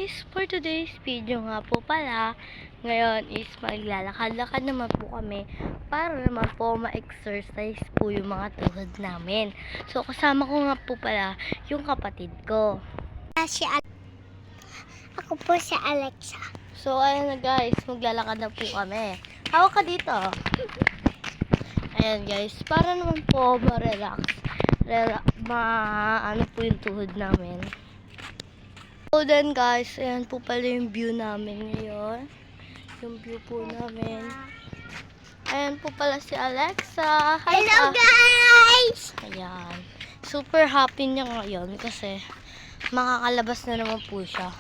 guys, for today's video nga po pala, ngayon is maglalakad-lakad naman po kami para naman po ma-exercise po yung mga tuhod namin. So kasama ko nga po pala yung kapatid ko. Ako po si Alexa. So ayun na guys, maglalakad na po kami. Hawak ka dito. Ayan guys, para naman po ma-relax. Ano po yung tuhod namin. So then guys, ayan po pala yung view namin ngayon. Yung view po namin. Ayan po pala si Alexa. Hi, Hello guys! Ayan. Super happy niya ngayon kasi makakalabas na naman po siya.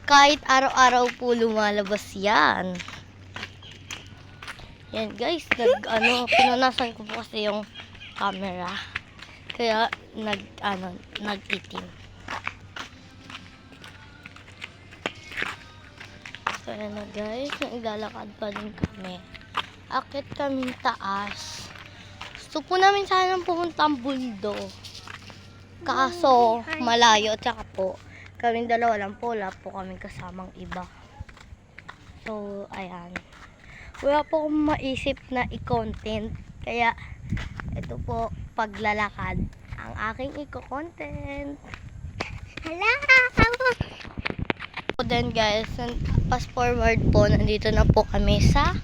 Kahit araw-araw po lumalabas yan. Yan guys, pinunasan ko po kasi yung camera. Kaya nagtitim. So ayan na guys, naglalakad pa din kami. Akit kami taas. Gusto po namin sana pumunta ang buldo. Kaso malayo, tsaka po kaming dalawa lang po, wala po kaming kasamang iba. So ayan, wala po akong maisip na i-content, kaya ito po paglalakad ang aking i-content. Hello! So then guys, fast forward po, nandito na po kami sa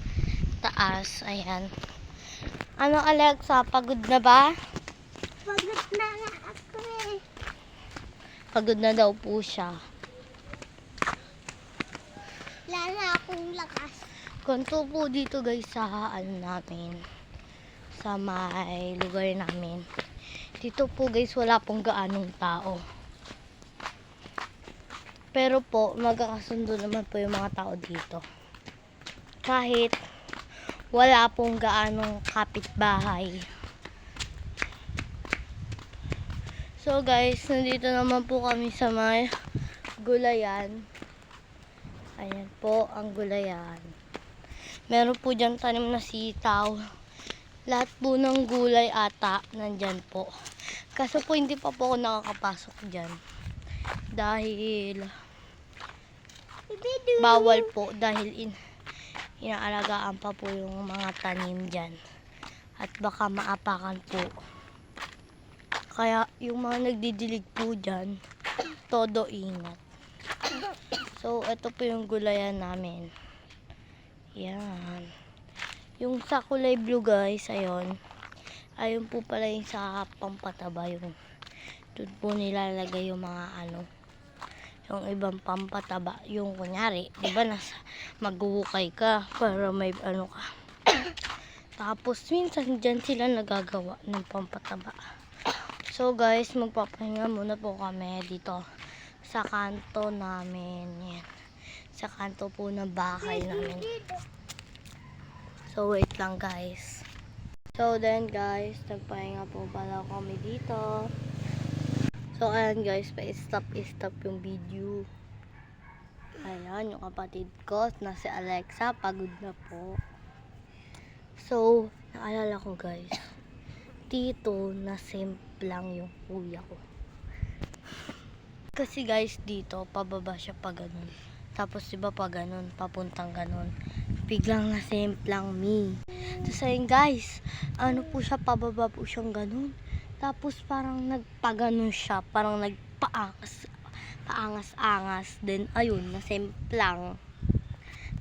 taas. Ayan. Ano Alexa, pagod na ba? Pagod na nga ako eh. Pagod na daw po siya. Wala na akong lakas. Ganito po dito guys sa namin. Sa may lugar namin. Dito po guys, wala pong gaanong tao. Pero po, magkakasundo naman po yung mga tao dito. Kahit wala pong gaanong kapitbahay. So guys, nandito naman po kami sa may gulayan. Ayan po ang gulayan. Meron po dyan tanim na sitaw. Lahat po ng gulay ata nandyan po. Kaso po hindi pa po ako nakakapasok dyan. Dahil bawal po, dahil inaalagaan pa po yung mga tanim dyan. At baka maapakan po. Kaya yung mga nagdidilig po dyan, todo ingat. So ito po yung gulayan namin. Yan. Yung sa kulay blue guys, ayun. Ayun po pala yung sa pampataba, yung doon po nilalagay yung mga yung ibang pampataba. Yung kunyari, di ba maghuhukay ka para may ka. Tapos minsan dyan sila nagagawa ng pampataba. So guys, magpapahinga muna po kami dito sa kanto namin. Yan. Sa kanto po ng bahay namin. So wait lang guys. So then guys, nagpahinga po pala kami dito. So ayan guys, pa-stop yung video. Ayan, yung kapatid ko na si Alexa, pagod na po. So, naalala ko guys, dito na lang yung kuya ko. Kasi guys, dito, pababa siya pa ganun. Tapos diba pa ganun, papuntang ganun. Biglang lang me. Tapos ayun guys, ano po siya, pababa po siyang ganun. Tapos parang nagpaganon siya, parang paangas-angas. Then ayun, nasemplang.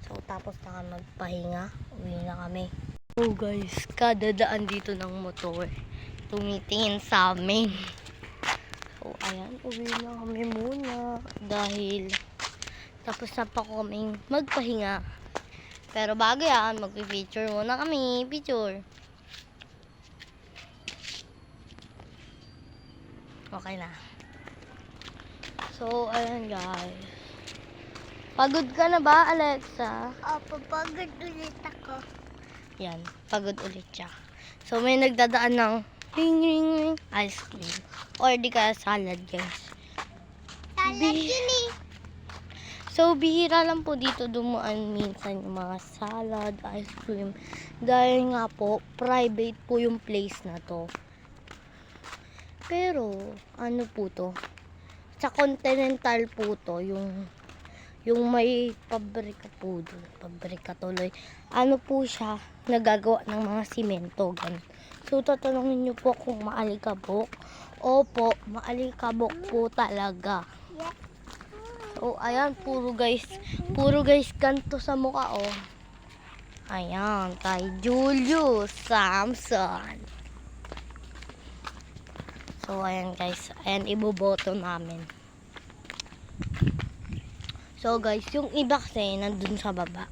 So tapos na kami magpahinga, uwi na kami. So guys, kadadaan dito ng motor, tumitingin sa amin. So ayan, uwi na kami muna. Dahil tapos na pa kaming magpahinga. Pero bago yan, mag-picture muna kami. Picture. Okay na. So, ayan guys. Pagod ka na ba, Alexa? Opo, pagod ulit ako. Yan, pagod ulit siya. So, may nagdadaan ng ring ice cream. Or di kaya salad, guys. Salad yun eh. So, bihira lang po dito dumaan minsan yung mga salad, ice cream. Dahil nga po, private po yung place na to. Pero, ano po to? Sa Continental po to, yung Yung may pabrika po doon. Pabrika tuloy. Ano po siya? Nagagawa ng mga simento. Ganun. So, tatanungin niyo po kung maalikabok. Opo, maalikabok po talaga. So, ayan, puro guys ganto sa mukha, oh. Ayan, kay Julius Samson. So, ayan guys, ayan, iboboto namin. So, guys, yung iba kasi nandun sa baba.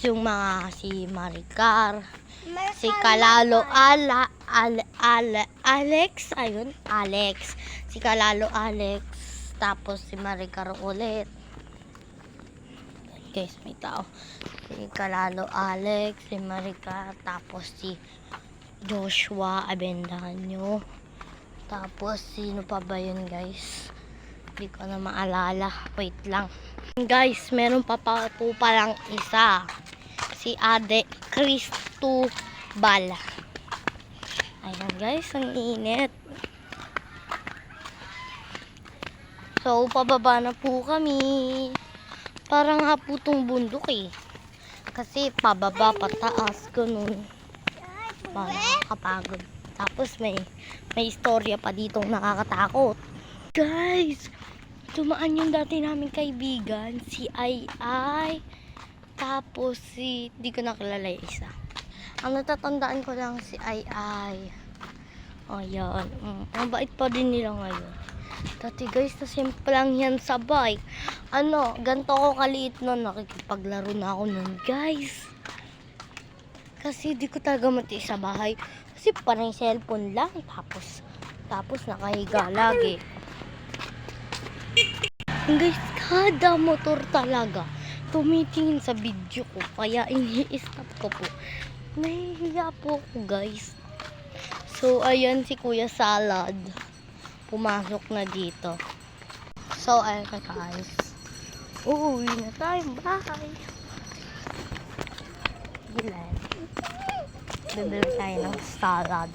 Yung mga si Maricar, si Kalalo Alex, ayun, Alex. Si Kalalo Alex, tapos si Maricar ulit. Guys, may tao. Si Kalalo Alex, si Maricar, tapos si Joshua Abendaño. Tapos, sino pa ba yun, guys? Hindi ko na maalala. Wait lang. Guys, meron pa po palang isa. Si Ade Cristobal. Ayan, guys, ang init. So, pababa na po kami. Parang nga po itong bundok eh. Kasi pababa, pataas, ganun. Parang nakakapagod. Tapos may istorya pa ditong nakakatakot. Guys, tumaan yung dati naming kaibigan, si Ai. Tapos di ko nakilala yung isa. Ang natatandaan ko lang si Ai. Ayan, mabait pa din nila ngayon. Dati guys, nasimple lang yan sa bike. Ganito ko kaliit nun, nakikipaglaro na ako nun guys. Kasi di ko talaga matiis sa bahay. Kasi parang cellphone lang. Tapos nakahiga lagi. Guys, kada motor talaga tumitingin sa video ko. Kaya ini-stop ko po. Nahihiya po ako guys. So, ayan si Kuya Salad. Pumasok na dito. So, ayan guys. Uuwi na tayo. Bye! Gilan. Bibili tayo ng salad.